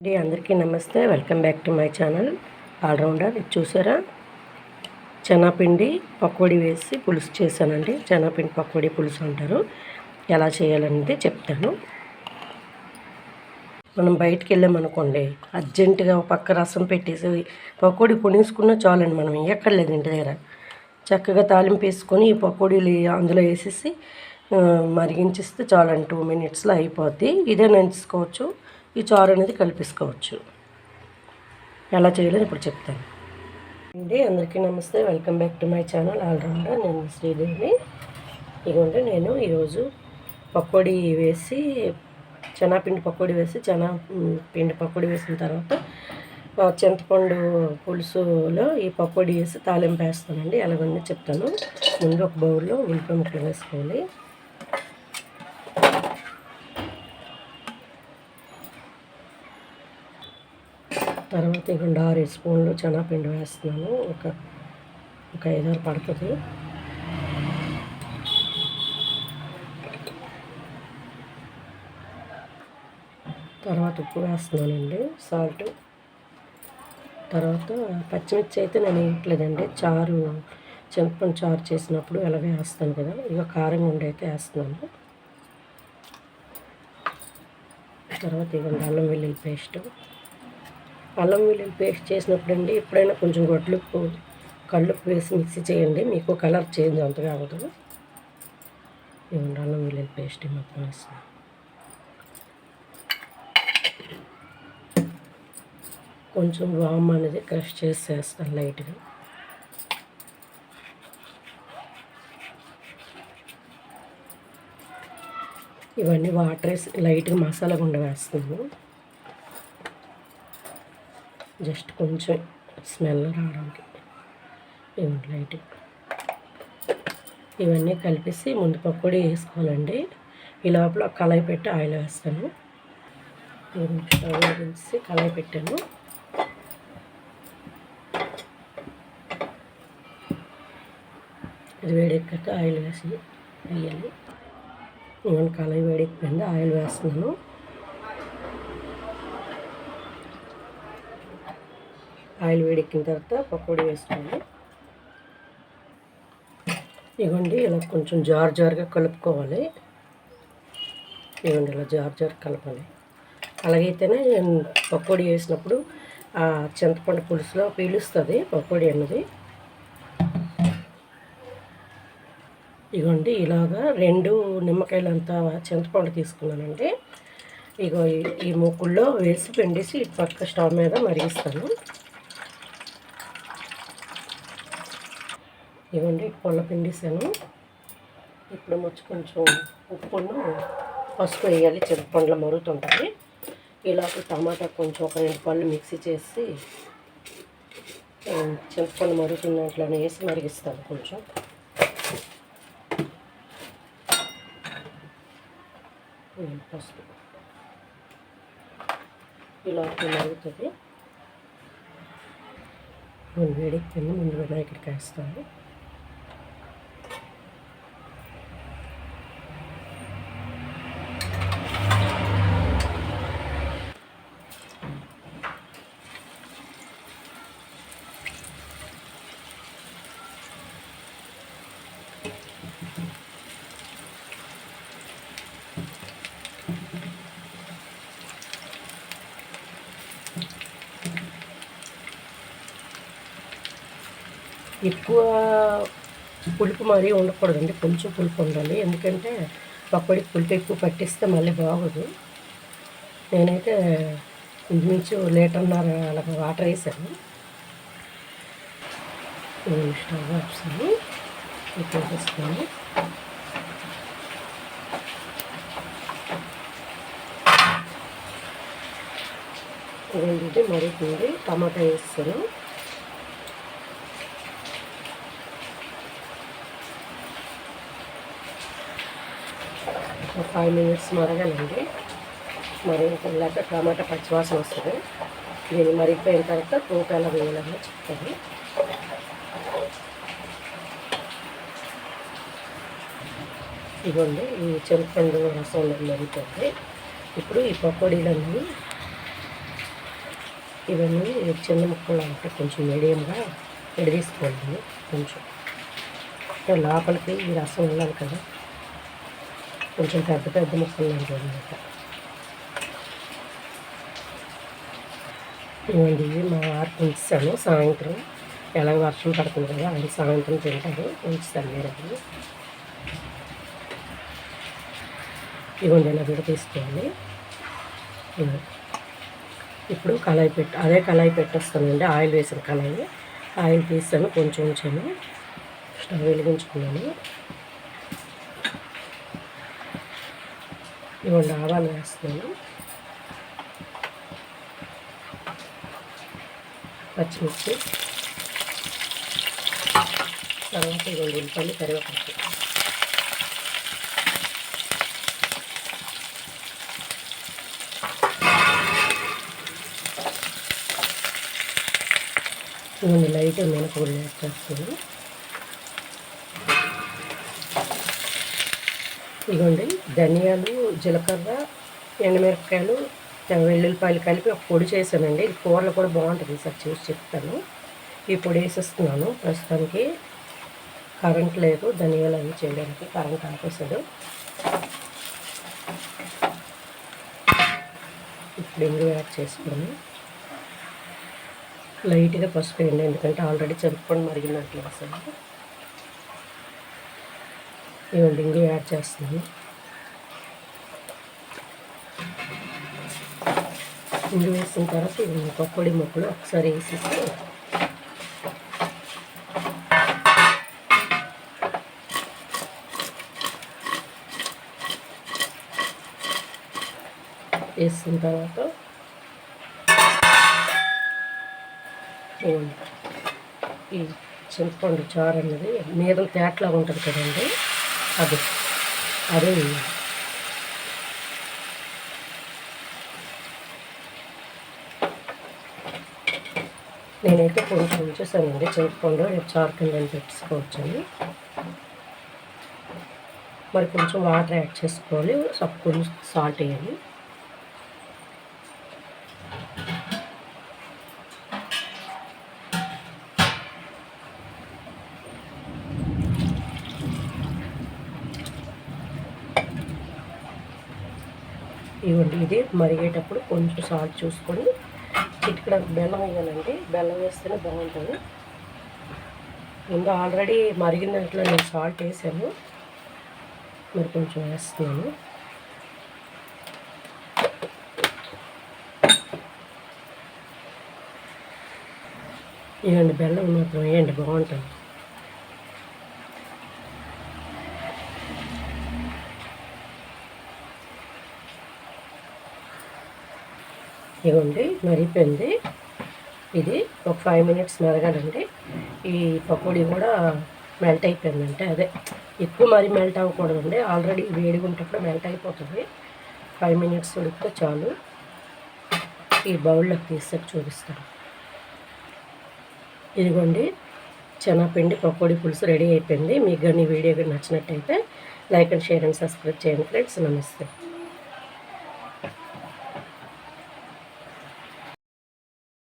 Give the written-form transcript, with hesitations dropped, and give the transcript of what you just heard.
అందరికీ నమస్తే. Welcome back to my channel allrounder. ఇది చూసారా, శనగపిండి పకోడీ వేసి పులుసు చేశానండి. శనగపిండి పకోడీ పులుసు అంటారు. ఎలా చేయాలనేది చెప్తాను. మనం బయటికి వెళ్ళామనుకోండి, అర్జెంటుగా ఒక పక్క రసం పెట్టేసి పకోడీ పొనిసుకున్నా చాలండి. మనం ఎక్కర్లేదు, ఇంటి దగ్గర చక్కగా తాలింపు వేసుకొని ఈ పకోడీలు అందులో వేసేసి మరిగించిస్తే చాలండి. 2 minutesలో అయిపోద్ది. ఇదే నంచుకోవచ్చు, ఈ చారు అనేది కలిపేసుకోవచ్చు. ఎలా చేయాలని ఇప్పుడు చెప్తాను అండి. అందరికీ నమస్తే. Welcome back to my channel allrounder. నేను శ్రీదేవిని. ఇదిగోండి, నేను ఈరోజు పకోడీ వేసి శనగపిండి పకోడీ వేసి శనగపిండి పకోడీ వేసిన తర్వాత చింతపండు పులుసులో ఈ పకోడీ వేసి తాలింపు వేస్తానండి. ఎలాగని చెప్తాను. ముందు ఒక బౌల్లో ఉల్లిపాయ ముక్కలు వేసుకోవాలి. తర్వాత ఇక 6 స్పూన్లు శనగపిండి వేస్తున్నాను. ఒక 5-6 పడుతుంది. తర్వాత ఉప్పు వేస్తున్నానండి, సాల్ట్. తర్వాత పచ్చిమిర్చి అయితే నేను వేయట్లేదండి. చారు చింతపండు చారు చేసినప్పుడు ఎలాగే వేస్తాను కదా, ఇక కారం ఉండి అయితే వేస్తున్నాను. తర్వాత ఇక అల్లం వెల్లుల్లి పేస్ట్. అల్లం వెల్లుల్లి పేస్ట్ చేసినప్పుడు అండి, ఎప్పుడైనా కొంచెం కళ్ళుప్పు వేసి మిక్సీ చేయండి. మీకు కలర్ చేంజ్ అంతగా అవ్వదు. ఇవ్వండి, అల్లం వెల్లుల్లి పేస్ట్ మొత్తం వేస్తాను. కొంచెం వామ్ అనేది క్రష్ చేసి వేస్తాను లైట్గా. ఇవన్నీ వాటర్ వేసి లైట్గా మసాలా గుండ వేస్తాను. జస్ట్ కొంచెం స్మెల్ రావడానికి. ఇవ్వండి లైట్గా. ఇవన్నీ కలిపేసి ముందు పకోడీ వేసుకోవాలండి. ఈ లోపల కళాయి పెట్టి ఆయిల్ వేస్తాను. స్టవ్ వేసి కళాయి పెట్టాను. ఇది వేడెక్కాక ఆయిల్ వేయాలి. ఇవన్నీ కళాయి వేడెక్కింది, ఆయిల్ వేస్తున్నాను. ఆయిల్ వేడెక్కిన తర్వాత పకోడీ వేసుకోండి. ఇవ్వండి, ఇలా కొంచెం జారుగా కలుపుకోవాలి. ఇవ్వండి, ఇలా జారు కలపాలి. అలాగైతేనే పకోడీ వేసినప్పుడు ఆ చింతపండు పులుసులో పీలుస్తుంది పకోడీ అన్నది. ఇగోండి, ఇలాగా 2 నిమ్మకాయలంతా చింతపండు తీసుకున్నానండి. ఇగో ఈ మూకుల్లో వేసి పిండేసి ఇటు పక్క స్టవ్ మీద మరిగిస్తాను. ఇవ్వండి, పొల్ల పిండేసాను. ఇప్పుడు కొంచెం ఉప్పును పసుపు వేయాలి. చింతపండులో మరుగుతుంటుంది. ఇలాగ టమాటా కొంచెం ఒక 2 పళ్ళు మిక్సీ చేసి చింతపండు మరుగుతున్న దాంట్లోనే వేసి మరిగిస్తాను. కొంచెం పసుపు ఇలా మరుగుతుంది. వేడికి ముందు వినాయకుడికి వేస్తాను. ఎక్కువ పులుపు మరీ ఉండకూడదండి, కొంచెం పులుపు ఉండాలి. ఎందుకంటే పకోడీ పులుపు ఎక్కువ పట్టిస్తే మళ్ళీ బాగోదు. నేనైతే ఇంచుమించు 1.5 లీటర్ అలాగ వాటర్ వేసాను. స్టవ్ ఆప్షన్ ఎక్కువ వేసుకొని ఇదేంటంటే మరుగుతుంది. టమాటా వేస్తాను. ఒక 5 minutes మరగాలండి. మరిగిపోయాక టమాటా పచ్చివాసన వస్తుంది. దీన్ని మరిగిపోయిన తర్వాత పోపు ఎలా వేయాలని చెప్తాను. ఇదిగోండి, ఈ చింతపండు రసం మరిగిపోతుంది. ఇప్పుడు ఈ పకోడీలన్నీ ఇవన్నీ చిన్న ముక్కలు అంటే కొంచెం మీడియంగా విడదీసుకోవాలి. కొంచెం అంటే లోపలికి ఈ రసం వెళ్ళాలి కదా, కొంచెం పెద్ద పెద్ద ముక్కలు లాంటివి అనమాట. ఇవ్వండి మా వారికి ఉంచాను సాయంత్రం, ఎలాగ వర్షం పడుతుంది కదా ఆయన సాయంత్రం తింటారు, ఉంచుతాను నేను అది. ఇవ్వండి ఇలా విడ తీసుకోవాలి. ఇప్పుడు కళాయి అదే కళాయి పెట్టేస్తానండి, ఆయిల్ వేసిన కళాయి. ఆయిల్ తీసాను, కొంచెం ఉంచాను, స్టవ్ వెలిగించుకున్నాను. ఇవ్వండి ఆవాలు వేస్తున్నాను, పచ్చిమిర్చి, తర్వాత ఇవ్వండి ఉల్లిపాయలు, కరివేపాకు. ఇవన్నీ లైట్ మినపగుళ్ళు యాడ్ చేస్తుంది. ఇదిగోండి ధనియాలు, జీలకర్ర, ఎండుమిరపకాయలు, వెల్లుల్లిపాయలు కలిపి ఒక పొడి చేశానండి. ఇది కూరలు కూడా బాగుంటుంది, సార్ చూసి చెప్తాను. ఈ పొడి వేసేస్తున్నాను. ప్రస్తుతానికి కరెంట్ లేదు, ధనియాలు అవి చేయడానికి కరెంట్ ఆపేసాడు. ఇప్పుడు ఇంగు యాడ్ చేసుకోండి. లైట్గా పసుపు వేయండి, ఎందుకంటే ఆల్రెడీ చింతపండు మరిగినట్లు అసలు. ఇవ్వండి ఇంగు యాడ్ చేస్తున్నాను. ఇంగు వేసిన తర్వాత ఇవి పకోడీ ముక్కలు ఒకసారి వేసేసి వేసిన తర్వాత ఈ చింతపండు చారు అన్నది మీద తేటలాగా ఉంటుంది కదండి, అదే నేనైతే కొంచెం చూసానండి చింతపండు, రేపు చారు కింద పెట్టుకోవచ్చని. మరి కొంచెం వాటర్ యాడ్ చేసుకోవాలి, కొంచెం సాల్ట్ వేయాలి. ఇవ్వండి ఇది మరిగేటప్పుడు కొంచెం సాల్ట్ చూసుకొని చిటికడ బెల్లం వేయాలండి, బెల్లం వేస్తేనే బాగుంటుంది. ఇంకా ఆల్రెడీ మరిగిన దాంట్లో నేను సాల్ట్ వేసాను, మరి కొంచెం వేస్తున్నాను. ఇవ్వండి బెల్లం మాత్రం వేయండి, బాగుంటుంది. ఇవ్వండి మరిగిపోయింది. ఇది ఒక 5 మినిట్స్ మరగాలండి. ఈ పకోడీ కూడా మెల్ట్ అయిపోయిందంటే, అదే ఎక్కువ మరి మెల్ట్ అవ్వకూడదండి, ఆల్రెడీ వేడిగా ఉంటప్పుడు మెల్ట్ అయిపోతుంది. 5 మినిట్స్ ఉడికితే చాలు. ఈ బౌల్లోకి తీసాక చూపిస్తాను. ఇదిగోండి శనగపిండి పకోడీ పులుసు రెడీ అయిపోయింది. మీకు కానీ వీడియో కానీ నచ్చినట్టయితే like and share and subscribe చేయండి ఫ్రెండ్స్. నమస్తే.